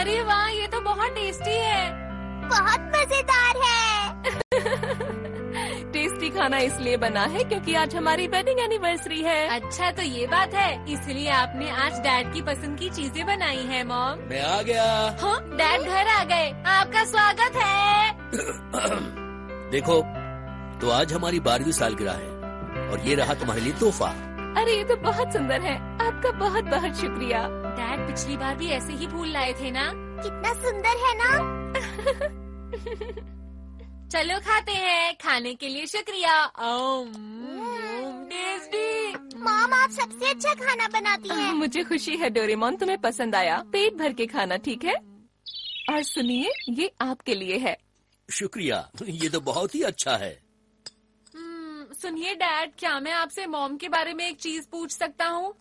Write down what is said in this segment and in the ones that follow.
अरे वाह, ये तो बहुत टेस्टी है। बहुत मजेदार है। टेस्टी खाना इसलिए बना है क्योंकि आज हमारी वेडिंग एनिवर्सरी है। अच्छा, तो ये बात है, इसलिए आपने आज डैड की पसंद की चीजें बनाई है मॉम। मैं आ गया। हाँ, डैड घर आ गए, आपका स्वागत है। देखो, तो आज हमारी 12वीं सालगिरह है और ये रहा तुम्हारे लिए तोहफा। अरे ये तो बहुत सुंदर है, आपका बहुत बहुत शुक्रिया। डैड पिछली बार भी ऐसे ही फूल लाए थे ना? कितना सुंदर है ना? चलो खाते हैं, खाने के लिए शुक्रिया। टेस्टी। मॉम, आप सबसे अच्छा खाना बनाती हैं। मुझे खुशी है डोरेमोन, तुम्हें पसंद आया। पेट भर के खाना, ठीक है? और सुनिए, ये आपके लिए है। शुक्रिया, ये तो बहुत ही अच्छा है। सुनिए डैड, क्या मैं आपसे मॉम के बारे में एक चीज पूछ सकता हूँ?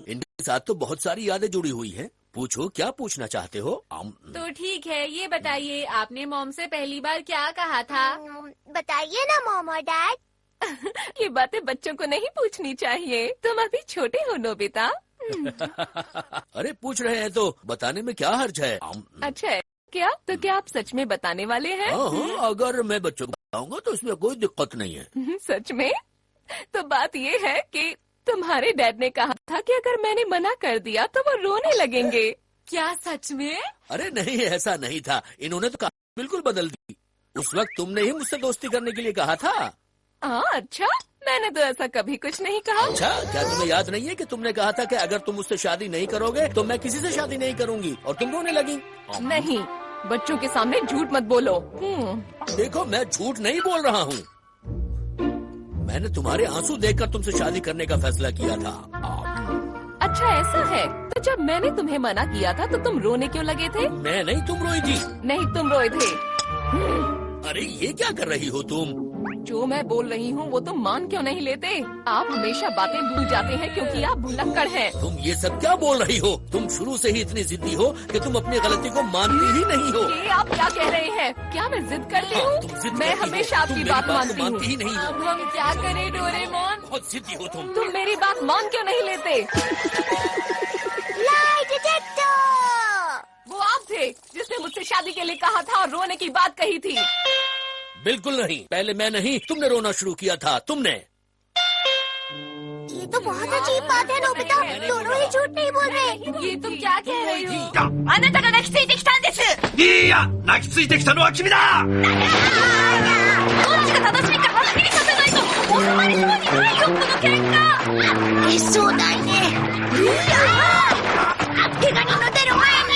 इनके साथ तो बहुत सारी यादें जुड़ी हुई हैं। पूछो, क्या पूछना चाहते हो? तो ठीक है, ये बताइए, आपने मॉम से पहली बार क्या कहा था? बताइए ना मॉम और डैड। ये बातें बच्चों को नहीं पूछनी चाहिए, तुम अभी छोटे हो नोबिता। अरे पूछ रहे हैं तो बताने में क्या हर्ज है? अच्छा है क्या? तो क्या आप सच में बताने वाले हैं? हाँ, अगर मैं बच्चों को बताऊंगा तो इसमें कोई दिक्कत नहीं है। सच में? तो बात ये है कि तुम्हारे डैड ने कहा था कि अगर मैंने मना कर दिया तो वो रोने लगेंगे। क्या सच में? अरे नहीं, ऐसा नहीं था। इन्होंने तो कहा बिल्कुल बदल दी। उस वक्त तुमने ही मुझसे दोस्ती करने के लिए कहा था। अच्छा, मैंने तो ऐसा कभी कुछ नहीं कहा। अच्छा, क्या तुम्हें याद नहीं है कि तुमने कहा था कि अगर तुम मुझसे शादी नहीं करोगे तो मैं किसी से शादी नहीं करूंगी, और तुम रोने लगी। नहीं, बच्चों के सामने झूठ मत बोलो। देखो, मैं झूठ नहीं बोल रहा हूँ। मैंने तुम्हारे आंसू देखकर तुमसे शादी करने का फैसला किया था। अच्छा ऐसा है, तो जब मैंने तुम्हें मना किया था तो तुम रोने क्यों लगे थे? मैं नहीं, तुम रोई थी। नहीं, तुम रोए थे। अरे ये क्या कर रही हो तुम? जो मैं बोल रही हूँ वो तुम मान क्यों नहीं लेते? आप हमेशा बातें भूल जाते हैं क्योंकि आप भुलक्कड़ हैं। तुम ये सब क्या बोल रही हो? तुम शुरू से ही इतनी जिद्दी हो कि तुम अपनी गलती को मानती ही नहीं हो। ये आप क्या कह रहे हैं? क्या मैं जिद करती हूँ? मैं हमेशा आपकी बात मानती हूँ। ही नहीं हो। अब हम क्या करें डोरेमोन? बहुत जिद्दी हो तुम। तुम मेरी बात मान क्यों नहीं लेते? Lie detector! वो आप थे जिसने मुझसे शादी के लिए कहा था और रोने की बात कही थी। बिल्कुल नहीं, पहले मैं नहीं, तुमने रोना शुरू किया था। तुमने। ये तो बहुत अजीब बात है नोबिता, दोनों ही झूठ नहीं बोल रहे। ये तुम क्या कह रही हो? あなたが泣きついてきたんです。いや、泣きついてきたのは君だ。どっちが正しいかはっきりさせないと収まりそうにないよ、この喧嘩。そうだいね。怪我人の出る前に。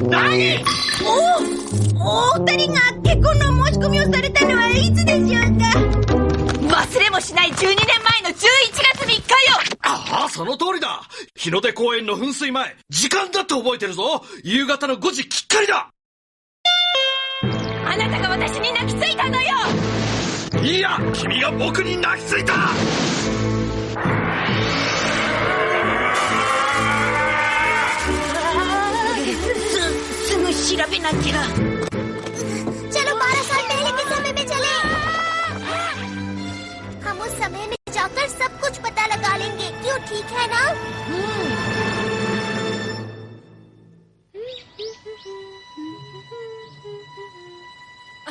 何？お二人が結婚の申し込みをされたのはいつでしょうか？忘れもしない12年前の11月3日よ。ああ、その通りだ。日の出公園の噴水前、時間だって覚えてるぞ。夕方の5時きっかりだ。あなたが私に泣きついたのよ。いや、君が僕に泣きついた。すぐ調べなきゃ。चलो 12 साल पहले के समय में चले। हम उस समय में जाकर सब कुछ पता लगा लेंगे, क्यों? ठीक है ना?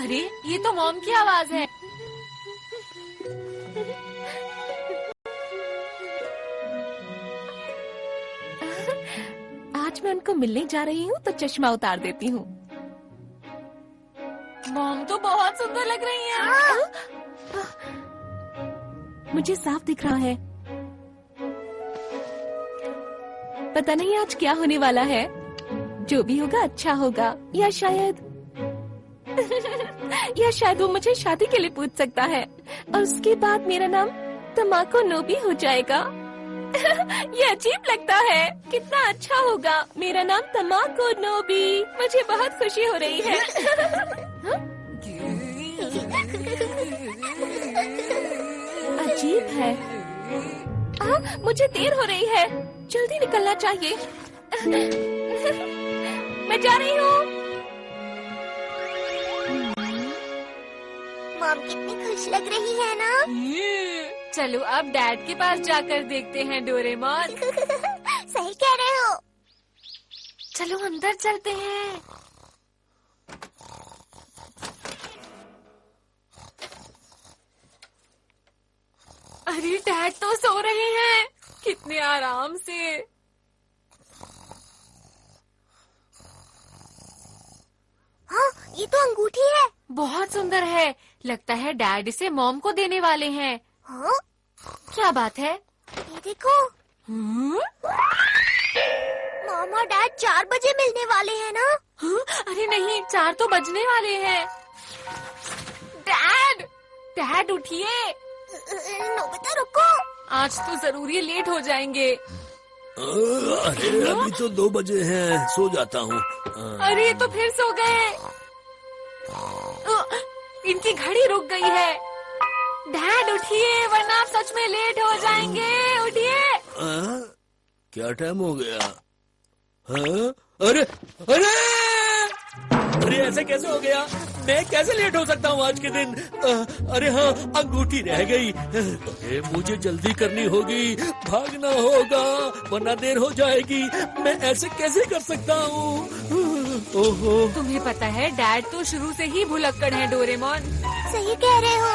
अरे ये तो मॉम की आवाज है। आज मैं उनको मिलने जा रही हूँ तो चश्मा उतार देती हूँ। मॉम तो बहुत सुंदर लग रही हैं। मुझे साफ दिख रहा है। पता नहीं आज क्या होने वाला है। जो भी होगा अच्छा होगा, या शायद वो मुझे शादी के लिए पूछ सकता है और उसके बाद मेरा नाम तमाको नोबी हो जाएगा। ये अजीब लगता है। कितना अच्छा होगा, मेरा नाम तमाको नोबी। मुझे बहुत खुशी हो रही है। अजीब है। मुझे देर हो रही है, जल्दी निकलना चाहिए। मैं जा रही हूँ। मॉम कितनी खुश लग रही है ना। चलो अब डैड के पास जाकर देखते हैं डोरेमोन। सही कह रहे हो। चलो अंदर चलते हैं। अरे डैड तो सो रहे हैं, कितने आराम से। हाँ, ये तो अंगूठी है। बहुत सुंदर है, लगता है डैड इसे मॉम को देने वाले हैं। हाँ? क्या बात है? ये देखो। मॉम और डैड 4 बजे मिलने वाले हैं ना। अरे नहीं, 4 तो बजने वाले हैं। डैड, डैड उठिए। नोबिता रुको। आज तो जरूर ये लेट हो जाएंगे। अरे अभी तो 2 बजे हैं, सो जाता हूँ। अरे तो फिर सो गए। इनकी घड़ी रुक गई है। डैड उठिए, वरना आप सच में लेट हो जाएंगे। उठिए। क्या टाइम हो गया? हाँ? अरे अरे अरे ऐसे कैसे हो गया? मैं कैसे लेट हो सकता हूँ आज के दिन? अरे हाँ, अंगूठी रह गई। अरे मुझे जल्दी करनी होगी, भागना होगा वरना देर हो जाएगी। मैं ऐसे कैसे कर सकता हूँ? ओहो। तुम्हें पता है डैड तो शुरू से ही भुलक्कड़ है डोरेमोन। सही कह रहे हो।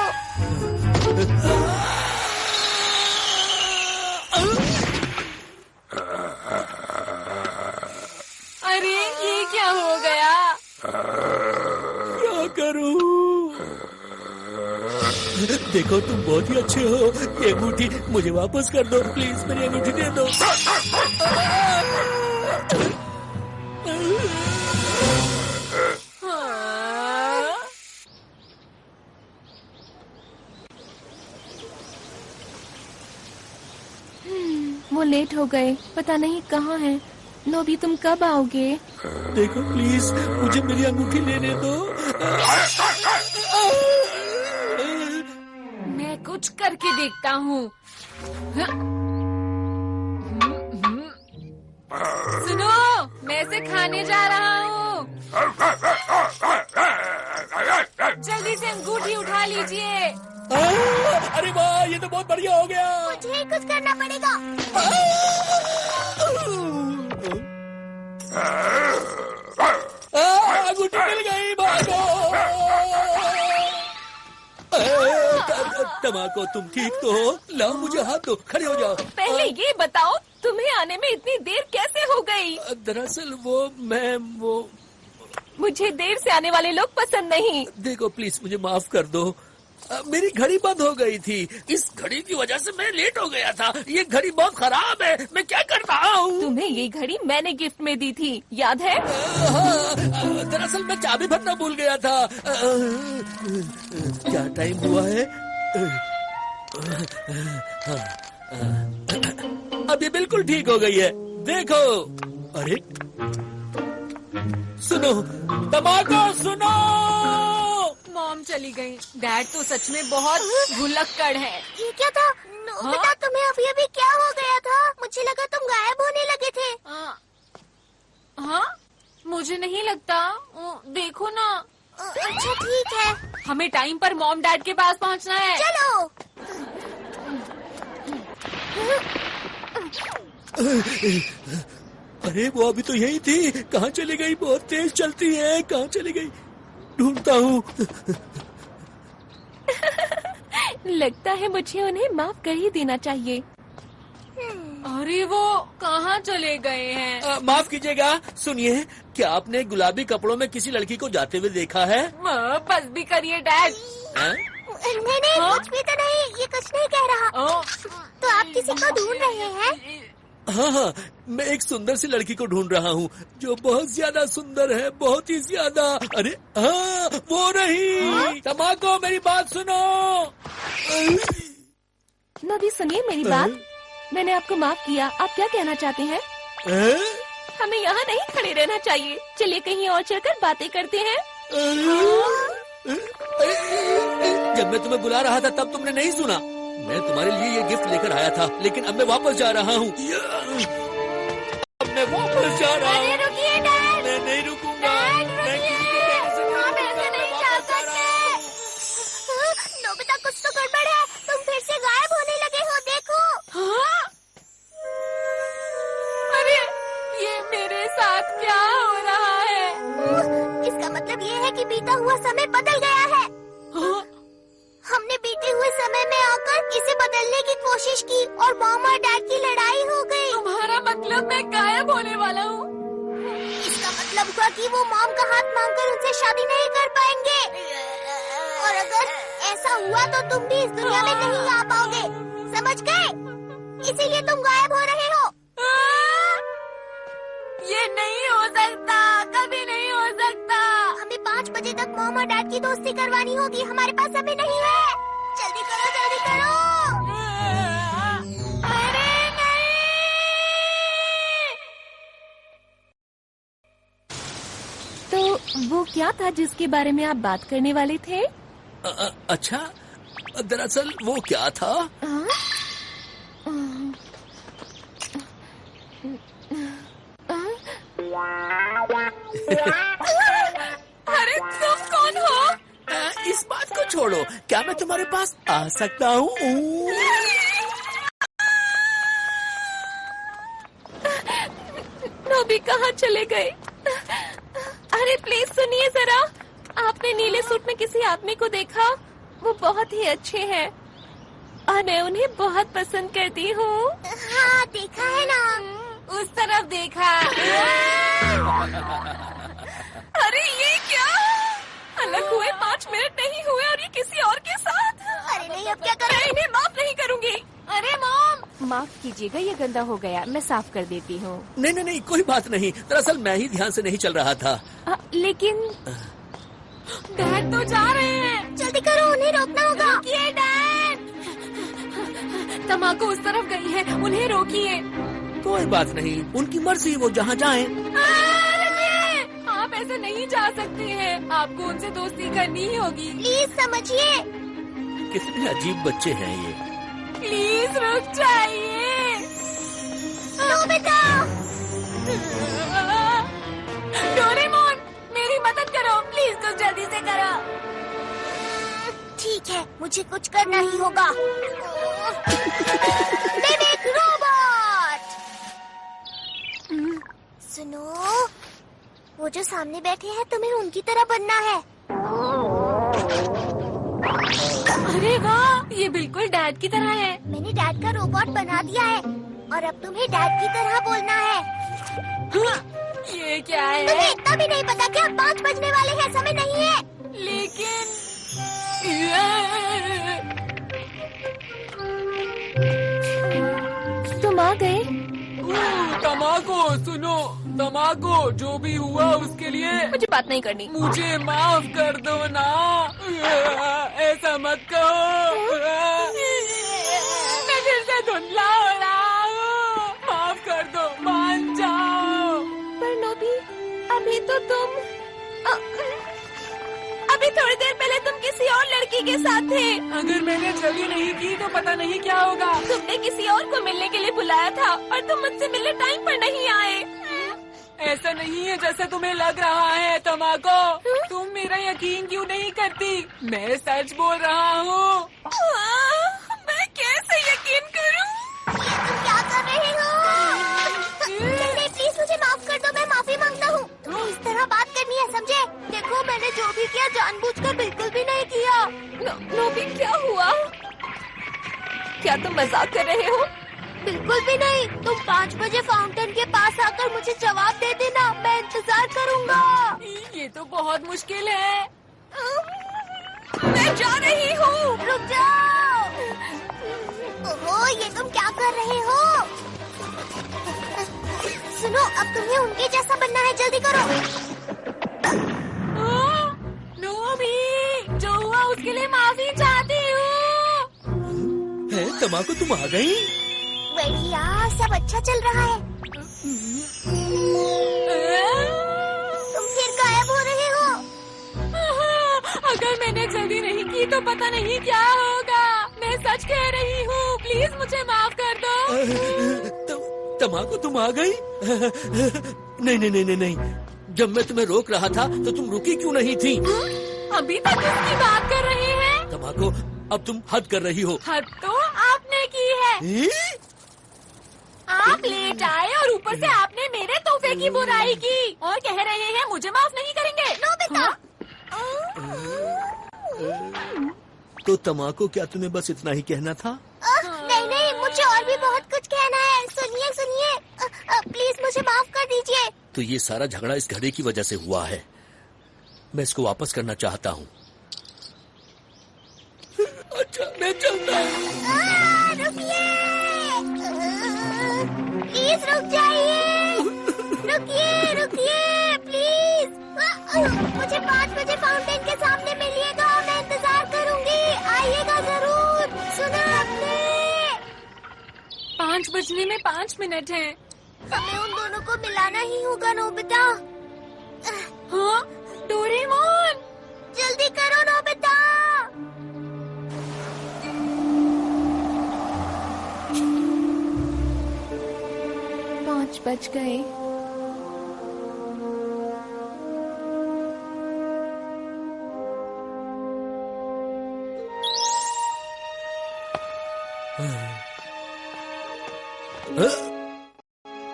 अरे ये क्या हो गया? क्या करूँ? देखो तुम बहुत ही अच्छे हो। ये अंगूठी मुझे वापस कर दो प्लीज, मेरी अंगूठी दे दो। वो लेट हो गए, पता नहीं कहाँ हैं। नोबी तुम कब आओगे? देखो प्लीज मुझे मेरी अंगूठी लेने दो। मैं कुछ करके देखता हूँ। सुनो, मैं इसे खाने जा रहा हूँ। जल्दी से अंगूठी उठा लीजिए। अरे वाह, ये तो बहुत बढ़िया हो गया। मुझे ही कुछ करना पड़ेगा। अंगूठी मिल गई, भागो। तमाको तुम ठीक तो हो? लाओ मुझे हाथ दो, खड़े हो जाओ। पहले ये बताओ तुम्हें आने में इतनी देर कैसे हो गई? दरअसल वो मुझे देर से आने वाले लोग पसंद नहीं। देखो प्लीज मुझे माफ कर दो। मेरी घड़ी बंद हो गई थी, इस घड़ी की वजह से मैं लेट हो गया था। ये घड़ी बहुत खराब है, मैं क्या कर रहा हूँ? तुम्हें ये घड़ी मैंने गिफ्ट में दी थी, याद है? दरअसल मैं चाबी भरना भूल गया था। क्या टाइम हुआ है? अब ये बिल्कुल ठीक हो गई है, देखो। अरे सुनो तमाको, सुनो। मॉम चली गई। डैड तो सच में बहुत भुलक्कड़ है। ये क्या था? नोबिता, तुम्हें अभी क्या हो गया था? मुझे लगा तुम गायब होने लगे थे। हाँ, मुझे नहीं लगता। देखो ना। अच्छा ठीक है, हमें टाइम पर मॉम डैड के पास पहुंचना है। चलो। अरे वो अभी तो यही थी, कहाँ चली गई? बहुत तेज चलती है, कहाँ चली गई? ढूंढता हूँ। लगता है मुझे उन्हें माफ कर ही देना चाहिए। अरे वो कहाँ चले गए हैं? माफ कीजिएगा, सुनिए, क्या आपने गुलाबी कपड़ों में किसी लड़की को जाते हुए देखा है? बस भी करिए डैड। नहीं, कुछ भी तो नहीं, ये कुछ नहीं कह रहा। तो आप किसी को ढूंढ रहे हैं? हाँ, मैं एक सुंदर सी लड़की को ढूंढ रहा हूँ जो बहुत ज्यादा सुंदर है, बहुत ही ज्यादा। अरे हाँ, वो रही। तमाको मेरी बात सुनो। नबी सुनिए मेरी बात। मैंने आपको माफ किया, आप क्या कहना चाहते हैं? हमें यहाँ नहीं खड़े रहना चाहिए, चलिए कहीं और चलकर बातें करते हैं। जब मैं तुम्हें बुला रहा था तब तुमने नहीं सुना। मैं तुम्हारे लिए ये गिफ्ट लेकर आया था, लेकिन अब मैं वापस जा रहा हूँ। अब मैं वापस जा रहा हूँ। रुकिए डैड। मैं नहीं रुकूंगा। डैड, मैं रुकिए। किसी को कहने से नहीं आप रुकूंगा, ऐसे मैं नहीं वापस जा जा रहा हूँ। सकते। नोबिता कुछ तो गड़बड़ है। तुम फिर से गायब होने लगे हो, देखो। हाँ? अरे ये मेरे साथ क्या हो रहा है? इसका मतलब ये है कि बीता हुआ समय बदल गया है। हाँ? हमने बीते हुए समय में आकर इसे बदलने की कोशिश की और मॉम और डैड की लड़ाई हो गई। तुम्हारा मतलब मैं गायब होने वाला हूँ? इसका मतलब हुआ कि वो मॉम का हाथ मांगकर उनसे शादी नहीं कर पाएंगे। और अगर ऐसा हुआ तो तुम भी इस दुनिया में नहीं आ पाओगे, समझ गए? इसीलिए तुम गायब हो रहे हो। ये नहीं हो सकता, कभी नहीं हो सकता। हमें 5 बजे तक मॉम और डैड की दोस्ती करवानी होगी। हमारे पास अभी नहीं है। जल्दी करो, जल्दी करो। अरे नहीं! तो वो क्या था जिसके बारे में आप बात करने वाले थे? अच्छा, दरअसल वो क्या था? अरे तुम कौन हो? इस बात को छोड़ो, क्या मैं तुम्हारे पास आ सकता हूँ? नोबी कहाँ चले गए? अरे प्लीज सुनिए जरा, आपने नीले सूट में किसी आदमी को देखा? वो बहुत ही अच्छे हैं और मैं उन्हें बहुत पसंद करती हूँ। हाँ, देखा है ना। उस तरफ देखा। अरे ये क्या? अलग हुए 5 मिनट नहीं हुए और ये किसी और के साथ। अरे नहीं, अब क्या करें? मैं इन्हें माफ नहीं करूंगी। अरे मॉम! माफ कीजिएगा, ये गंदा हो गया, मैं साफ कर देती हूँ। नहीं नहीं नहीं, कोई बात नहीं। दरअसल मैं ही ध्यान से नहीं चल रहा था। लेकिन डैड तो जा रहे हैं। जल्दी करो, उन्हें रोकना होगा। रोकिए डैड! तमाकू उस तरफ गई है, उन्हें रोकिए। कोई बात नहीं, उनकी मर्जी, वो जहाँ जाएं। आप ऐसे नहीं जा सकते हैं, आपको उनसे दोस्ती करनी ही होगी। प्लीज समझिए। कितने अजीब बच्चे हैं ये। प्लीज रुक जाइए। नोबिता! डोरेमोन, मेरी मदद करो, प्लीज कुछ जल्दी से करो। ठीक है, मुझे कुछ करना ही होगा। Mimic robot! सुनो, वो जो सामने बैठे हैं, तुम्हें उनकी तरह बनना है। अरे वाह, ये बिल्कुल डैड की तरह है। मैंने डैड का रोबोट बना दिया है और अब तुम्हें डैड की तरह बोलना है। ये क्या है? तुम्हें इतना भी नहीं पता कि अब 5 बजने वाले हैं, समय नहीं है। लेकिन तुम आ गए? तमाको, सुनो, तमाको, जो भी हुआ उसके लिए मुझे बात नहीं करनी। मुझे माफ कर दो ना। ऐसा मत कहो। मैं फिर से धुंधला हो रहा हूँ। माफ कर दो, मान जाओ। पर नोबी, अभी तो तुम अभी थोड़ी देर पहले तुम किसी और लड़की के साथ थे। अगर मैंने जल्दी नहीं की तो पता नहीं क्या होगा। तुमने किसी और को मिलने के लिए बुलाया था और तुम मुझसे मिलने टाइम पर नहीं आए। ऐसा नहीं है जैसा तुम्हें लग रहा है तमाको। तुम मेरा यकीन क्यों नहीं करती? मैं सच बोल रहा हूँ। मैं कैसे यकीन करूँ? तुम क्या कर रहे हो? नहीं, प्लीज मुझे माफ कर दो, मैं माफी मांगता हूँ। तुम्हें इस तरह बात करनी है, समझे? देखो, मैंने जो भी किया जानबूझकर बिल्कुल भी नहीं किया। नोबी, क्या हुआ? क्या तुम मजाक कर रहे हो? बिल्कुल भी नहीं। तुम 5 बजे फाउंटेन के पास आकर मुझे जवाब दे देना, मैं इंतजार करूँगा। ये तो बहुत मुश्किल है। मैं जा रही हूँ। रुक जाओ। ओहो, ये तुम क्या कर रहे हो? सुनो, अब तुम्हें उनके जैसा बनना है, जल्दी करो। नोबी, जो हुआ उसके लिए माफी चाहती हूँ। है, तमाकू तुम आ गई? बढ़िया, सब अच्छा चल रहा है। तुम फिर गायब हो रहे हो। अगर मैंने जल्दी नहीं की तो पता नहीं क्या होगा। मैं सच कह रही हूँ, प्लीज मुझे माफ कर दो। तमाकू तुम आ गई? नहीं नहीं नहीं नहीं नहीं, जब मैं तुम्हें रोक रहा था तो तुम रुकी क्यों नहीं थी? अभी तक उसकी बात कर रहे हैं। तमाकू, अब तुम हद कर रही हो। हद तो आपने की है। आप लेट आए और ऊपर से आपने मेरे तोहफे की बुराई की और कह रहे हैं मुझे माफ नहीं करेंगे। नोबिता। तो तमाको, क्या तुम्हें बस इतना ही कहना था? नहीं नहीं, मुझे और भी बहुत कुछ कहना है। सुनिए सुनिए, प्लीज मुझे माफ कर दीजिए। तो ये सारा झगड़ा इस घड़ी की वजह से हुआ है। मैं इसको वापस करना चाहता हूँ। अच्छा, मैं चलता हूँ। रुकिए, प्लीज रुक जाइए। रुकिए रुकिए प्लीज। मुझे 5 बजे फाउंटेन के सामने मिलिएगा, मैं इंतजार करूंगी। आइएगा जरूर, सुना आपने? 5 बजने में 5 मिनट हैं। हमें उन दोनों को मिलाना ही होगा नोबिता। हाँ डोरेमोन, जल्दी करो नोबिता। 5 बज गए।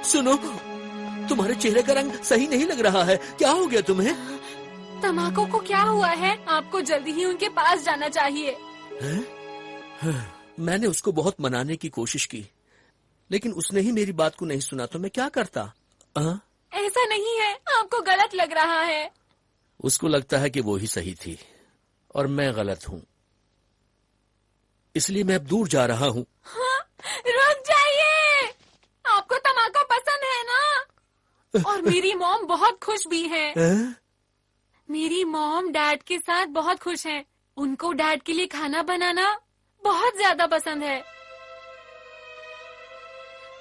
सुनो, तुम्हारे चेहरे का रंग सही नहीं लग रहा है। क्या हो गया तुम्हें? तमाको को क्या हुआ है? आपको जल्दी ही उनके पास जाना चाहिए। मैंने उसको बहुत मनाने की कोशिश की, लेकिन उसने ही मेरी बात को नहीं सुना, तो मैं क्या करता? ऐसा नहीं है, आपको गलत लग रहा है। उसको लगता है कि वो ही सही थी और मैं गलत हूँ, इसलिए मैं अब दूर जा रहा हूँ। हाँ, रुक जाइए। आपको तमाको पसंद है ना? और मेरी मॉम बहुत खुश भी है। मेरी मॉम डैड के साथ बहुत खुश हैं। उनको डैड के लिए खाना बनाना बहुत ज्यादा पसंद है।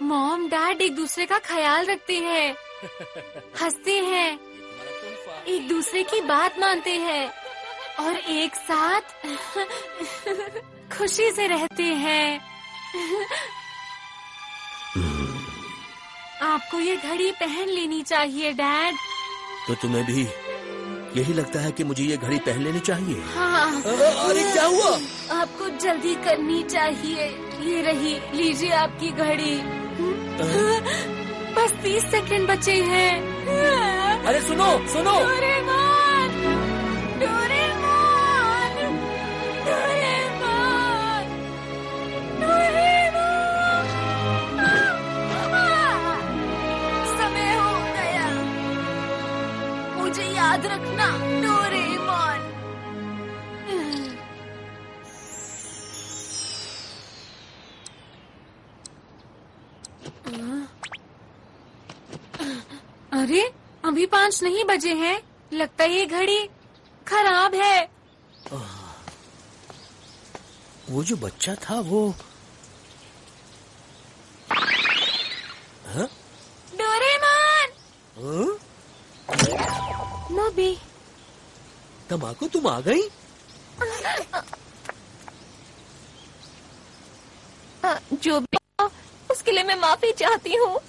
मॉम डैड एक दूसरे का ख्याल रखते हैं, हंसते हैं, एक दूसरे की बात मानते हैं और एक साथ खुशी से रहते हैं। आपको ये घड़ी पहन लेनी चाहिए डैड। तो तुम्हें भी यही लगता है कि मुझे ये घड़ी पहन लेनी चाहिए? हाँ। अरे क्या हुआ? आपको जल्दी करनी चाहिए। ये रही, लीजिए आपकी घड़ी। बस 30 सेकंड बचे हैं। अरे सुनो सुनो, डोरेमोन, डोरेमोन, डोरेमोन, डोरेमोन। समय हो गया, मुझे याद रखना डोरेमोन। अरे अभी 5 नहीं बजे हैं। लगता है ये घड़ी खराब है। वो जो बच्चा था वो डोरेमोन। नोबी, तमाको, तुम आ गई? जो भी हो, उसके लिए मैं माफी चाहती हूँ।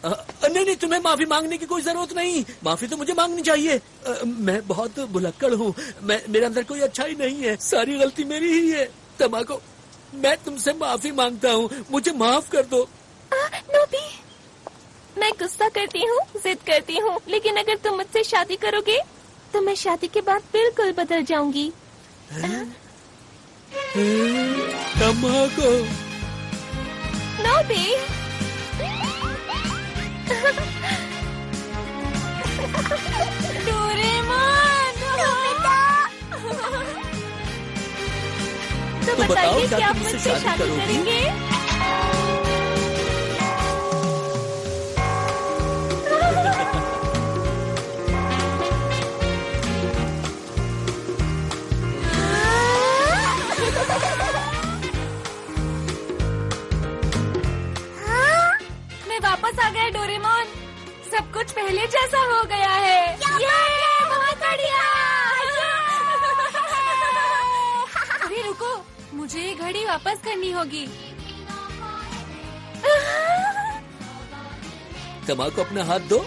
नहीं नहीं, तुम्हें माफी मांगने की कोई जरूरत नहीं। माफी तो मुझे मांगनी चाहिए। मैं बहुत भुलक्कड़ हूँ। मेरे अंदर कोई अच्छाई नहीं है। सारी गलती मेरी ही है। तमाको, मैं तुमसे माफी मांगता हूँ, मुझे माफ कर दो। नोबी, मैं गुस्सा करती हूँ, जिद करती हूँ, लेकिन अगर तुम मुझसे शादी करोगे तो मैं शादी के बाद बिल्कुल बदल जाऊंगी। तमाको, नोबी। डोरेमोन, तो बताओ, बताइए क्या कि आप तुम मुझसे मुझसे शादी शादी करोगी? करेंगे? मैं वापस आ गया डोरेमोन। सब कुछ पहले जैसा हो गया है। ये बहुत बढ़िया। अरे रुको, मुझे ये घड़ी वापस करनी होगी। तमाको, अपना हाथ दो।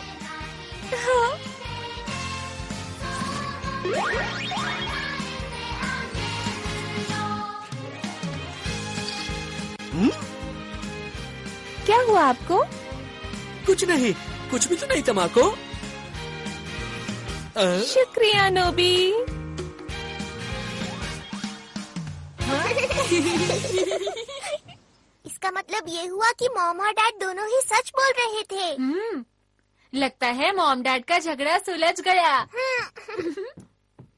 क्या हुआ आपको? कुछ नहीं, कुछ भी तो नहीं तमाको। शुक्रिया नोबी। इसका मतलब ये हुआ कि मॉम और डैड दोनों ही सच बोल रहे थे। लगता है मॉम डैड का झगड़ा सुलझ गया।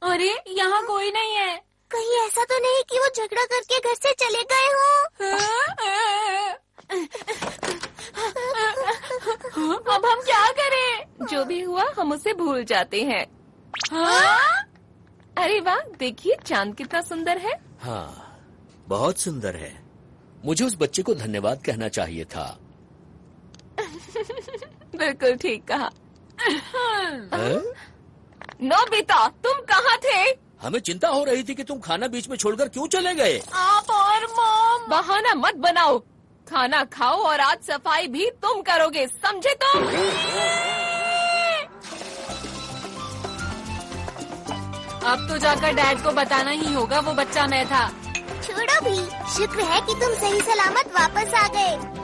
अरे यहाँ कोई नहीं है। कहीं ऐसा तो नहीं कि वो झगड़ा करके घर से चले गए हो? अब हम क्या करें? जो भी हुआ हम उसे भूल जाते हैं। हाँ? अरे वाह, देखिए चांद कितना सुंदर है। हाँ, बहुत सुंदर है। मुझे उस बच्चे को धन्यवाद कहना चाहिए था। बिल्कुल ठीक कहा। हाँ? नोबिता, तुम कहाँ थे? हमें चिंता हो रही थी कि तुम खाना बीच में छोड़कर क्यों चले गए। आप और मॉम। बहाना मत बनाओ। खाना खाओ और आज सफाई भी तुम करोगे, समझे तुम? अब तो जाकर डैड को बताना ही होगा वो बच्चा मैं था। छोड़ो भी, शुक्र है कि तुम सही सलामत वापस आ गए।